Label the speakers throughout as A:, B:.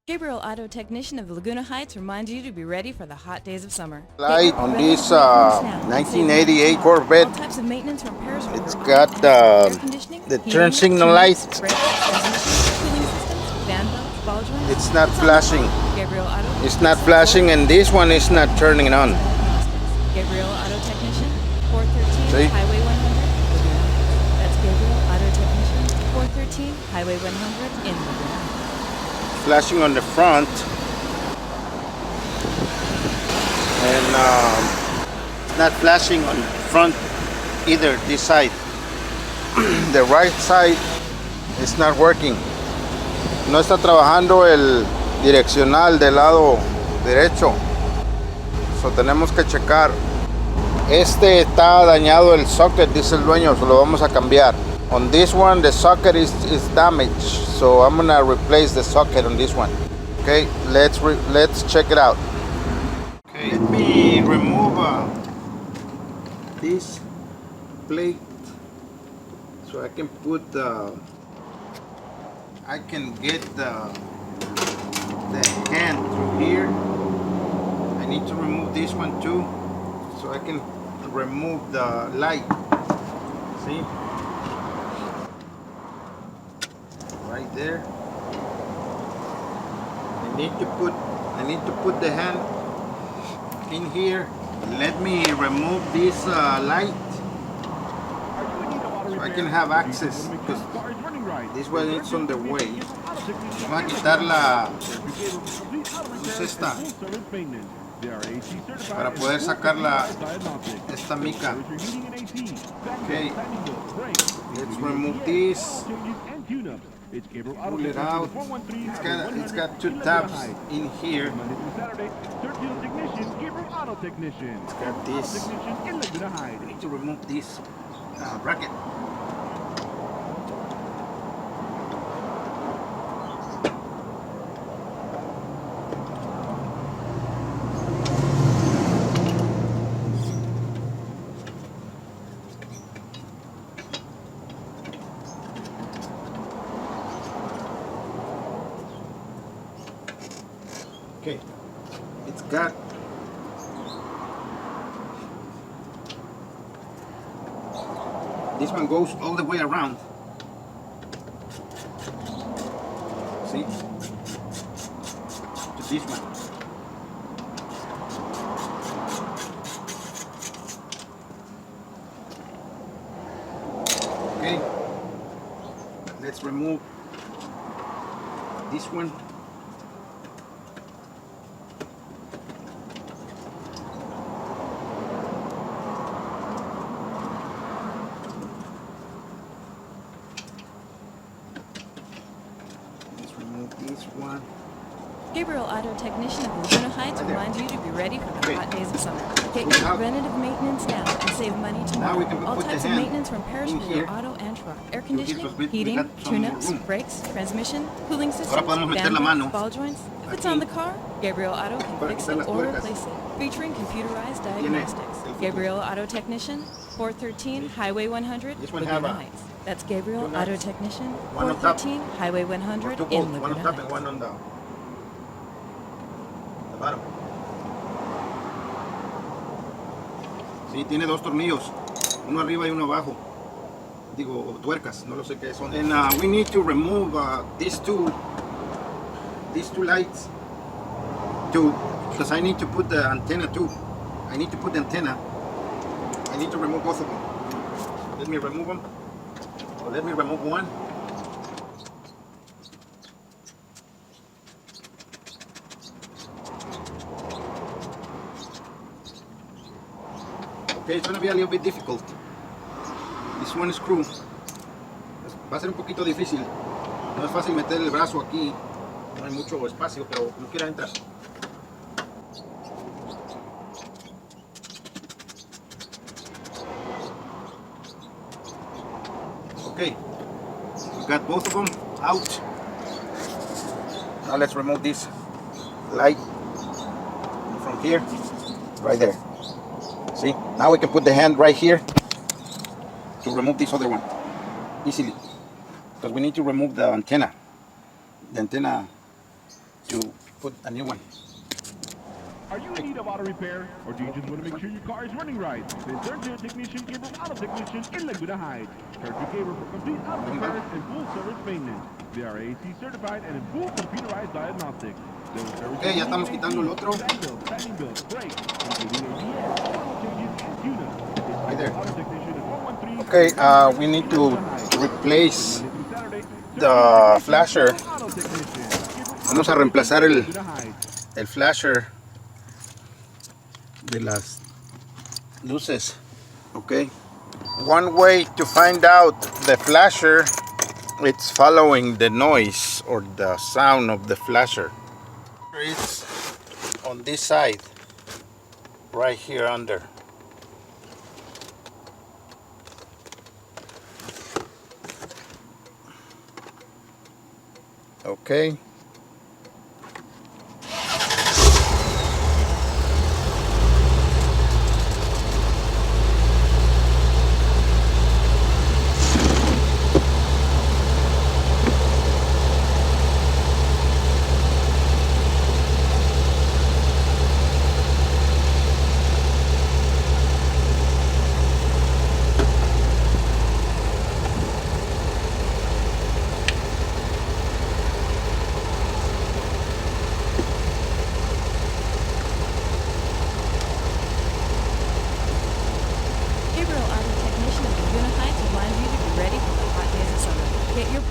A: Gabriel Auto Technician of Laguna Heights reminds you to be ready for the hot days of summer.
B: Light on this 1988 Corvette.
A: All types of maintenance and repairs for
B: It's
A: your
B: got
A: auto and air conditioning,
B: the
A: heating,
B: turn signal
A: tune-ups,
B: light.
A: brakes, transmission, cooling systems, fan belts, ball joints.
B: It's not flashing.
A: Gabriel Auto.
B: It's not flashing, and this one is not turning on.
A: Gabriel Auto Technician, 413
B: See?
A: Highway 100. That's Gabriel Auto Technician, 413 Highway 100 in Laguna.
B: Flashing on the front, and it's not flashing on front either. This side, the right side, is not working. No está trabajando el direccional del lado derecho. So tenemos que checar. Este está dañado el socket, dice el dueño, so lo vamos a cambiar. On this one, the socket is damaged, so I'm gonna replace the socket on this one. Okay, let's check it out. Okay, let me remove this plate so I can put I can get the hand through here. I need to remove this one too, so I can remove the light. See? Right there. I need to put the hand in here. Let me remove this light so I can have access, because this one is on the way. Vamos a quitar la esta para poder sacar esta mica. Okay, let's remove this. Pull it out. It's got two tabs in here. It's got this. I need to remove this bracket. Okay, it's got this one goes all the way around. See? To this one. Okay, let's remove this one. This one.
A: Gabriel Auto Technician of Laguna Heights reminds you to be ready for the hot days of summer. Get your preventative maintenance now and save money tomorrow. All types of maintenance and repairs for your auto and truck. Air conditioning, heating, tune-ups, brakes, transmission, cooling systems, fan belts, ball joints. If it's on the car, Gabriel Auto can fix it or replace it. Featuring computerized diagnostics. Gabriel Auto Technician, 413 Highway 100, Laguna Heights. That's Gabriel Auto Technician, 413 Highway 100 in Laguna Heights.
B: One on the bottom. Sí, tiene dos tornillos, uno arriba y uno abajo. Digo, tuercas, no lo sé qué son. And we need to remove these two lights because I need to put the antenna too. I need to put the antenna. I need to remove both of them. Let me remove them. Or let me remove one. Okay, it's going to be a little bit difficult. This one screw va a ser un poquito difícil. No es fácil meter el brazo aquí. No hay mucho espacio, pero como quiera entrar. Okay, we got both of them out. Now let's remove this light from here, right there. See, now we can put the hand right here to remove this other one easily, because we need to remove the antenna. The antenna to put a new one.
C: Are you in need of auto repair, or do you just want to make sure your car is running right? Then turn to your technician, Gabriel Auto Technician in Laguna Heights. Turn to Gabriel for complete auto repairs and full service maintenance. They are AC certified and in full computerized diagnostics. They will service
B: Okay, ya estamos quitando el otro.
C: standing bills, brakes, including ABS, oil changes, and tune-up.
B: Right there.
C: Auto Technician is 113.
B: Okay, we need to replace the flasher. Vamos a reemplazar el flasher de las luces. Okay. One way to find out the flasher, it's following the noise or the sound of the flasher. It's on this side, right here under. Okay.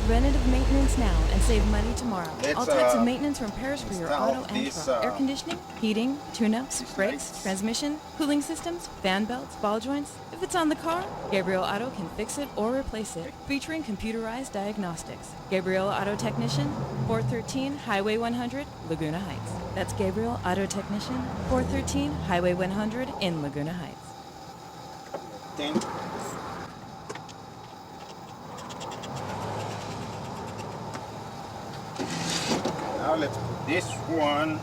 A: Preventative maintenance now and save money tomorrow.
B: Let's,
A: All types of maintenance and repairs for your
B: install
A: auto and
B: these,
A: truck. Air conditioning, heating, tune-ups, brakes,
B: lights.
A: transmission, cooling systems, fan belts, ball joints. If it's on the car, Gabriel Auto can fix it or replace it, featuring computerized diagnostics. Gabriel Auto Technician, 413 Highway 100, Laguna Heights. That's Gabriel Auto Technician, 413 Highway 100 in Laguna Heights.
B: 10. Now let's put this one.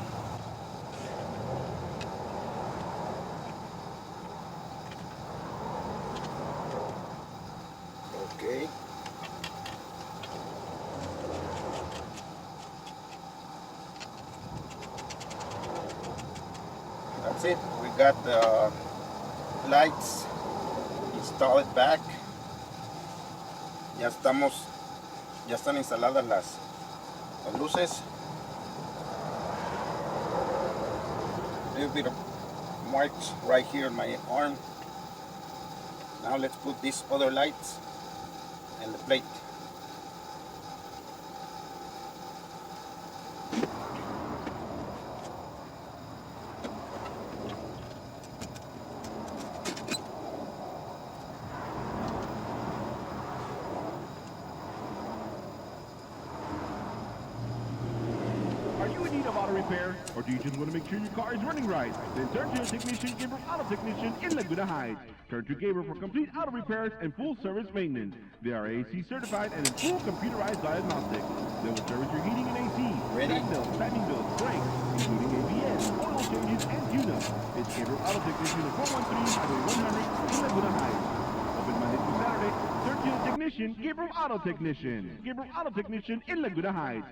B: Okay. That's it. We got the lights installed back. Ya están instaladas las luces. A little bit of marks right here on my arm. Now let's put these other lights and the plate.
C: Repair, or do you just want to make sure your car is running right? Then turn to your technician, Gabriel Auto Technician in Laguna Heights. Turn to Gabriel for complete auto repairs and full service maintenance. They are AC certified and in full computerized diagnostics. They will service your heating and AC, fan belts, timing belts, brakes, including ABS, oil changes, and tune-up. It's Gabriel Auto Technician at 413 Highway 100 in Laguna Heights. Open Monday through Saturday. Turn to your technician, Gabriel Auto Technician. Gabriel Auto Technician in Laguna Heights.